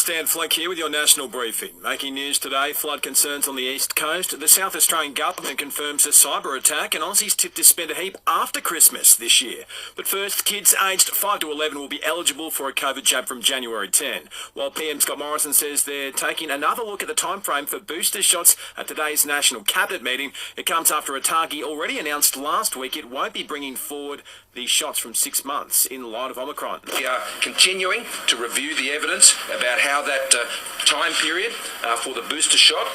Stan Flake here with your national briefing. Making news today, flood concerns on the east coast. The South Australian government confirms a cyber attack and Aussies tipped to spend a heap after Christmas this year. But first, kids aged 5 to 11 will be eligible for a COVID jab from January 10. While PM Scott Morrison says they're taking another look at the timeframe for booster shots at today's National Cabinet meeting. It comes after ATAGI already announced last week it won't be bringing forward the shots from 6 months in light of Omicron. We are continuing to review the evidence about how that time period for the booster shot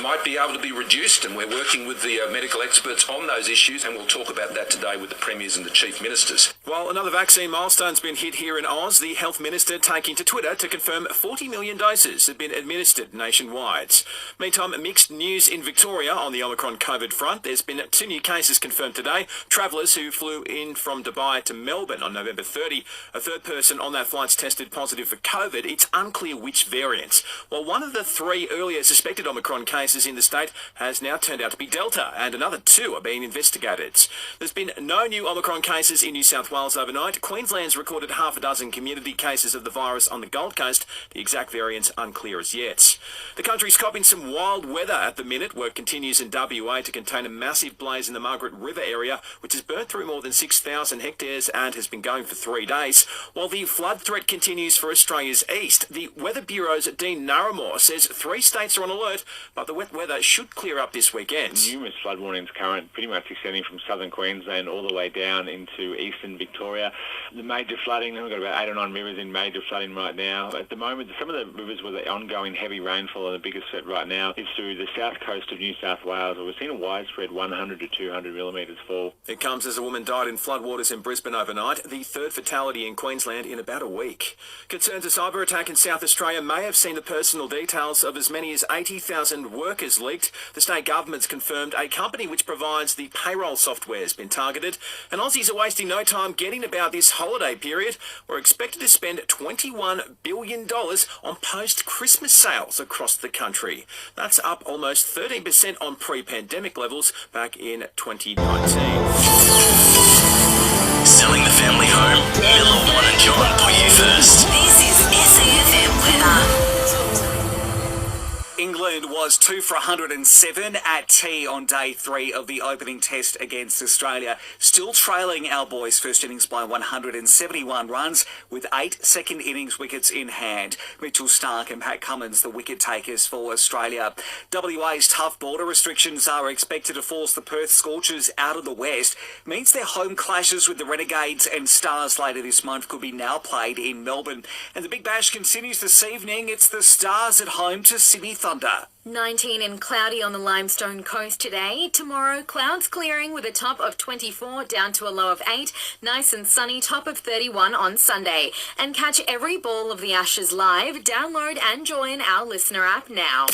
might be able to be reduced, and we're working with the medical experts on those issues, and we'll talk about that today with the premiers and the chief ministers. While another vaccine milestone's been hit here in Oz, the health minister taking to Twitter to confirm 40 million doses have been administered nationwide. Meantime, mixed news in Victoria on the Omicron COVID front. There's been 2 new cases confirmed today. Travellers who flew in from Dubai to Melbourne on November 30. A third person on that flight's tested positive for COVID. It's unclear which variant. While one of the 3 earlier suspected Omicron cases in the state has now turned out to be Delta, and another 2 are being investigated. There's been no new Omicron cases in New South Wales overnight. Queensland's recorded half a dozen community cases of the virus on the Gold Coast. The exact variant's unclear as yet. The country's copping some wild weather at the minute. Work continues in WA to contain a massive blaze in the Margaret River area, which has burnt through more than 6,000 hectares and has been going for 3 days. While the flood threat continues for Australia's east, the Weather Bureau's Dean Naramore says 3 states are on alert, but the wet weather should clear up this weekend. Numerous flood warnings current, pretty much extending from southern Queensland all the way down into eastern Victoria. The major flooding, we've got about 8 or 9 rivers in major flooding right now. At the moment, some of the rivers with the ongoing heavy rainfall, and the biggest threat right now is through the south coast of New South Wales, where we've seen a widespread 100 to 200 millimetres fall. It comes as a woman died in floodwaters in Brisbane overnight, the 3rd fatality in Queensland in about a week. Concerns a cyber attack in South Australia may have seen the personal details of as many as 80,000 workers leaked. The state government's confirmed a company which provides the payroll software has been targeted, and Aussies are wasting no time getting about this holiday period. We're expected to spend $21 billion on post-Christmas sales across the country. That's up almost 13% on pre-pandemic levels back in 2019. Selling the family home, Miller, Juan and John put you first. This is SAFM weather. England was 2 for 107 at tea on day 3 of the opening test against Australia, still trailing our boys' first innings by 171 runs with 8 second innings wickets in hand. Mitchell Starc and Pat Cummins, the wicket takers for Australia. WA's tough border restrictions are expected to force the Perth Scorchers out of the West. Means their home clashes with the Renegades and Stars later this month could be now played in Melbourne. And the Big Bash continues this evening. It's the Stars at home to Sydney Thunder. 19 and cloudy on the Limestone coast today. Tomorrow, clouds clearing with a top of 24 down to a low of 8. Nice and sunny, top of 31 on Sunday. And catch every ball of the Ashes live. Download and join our listener app now.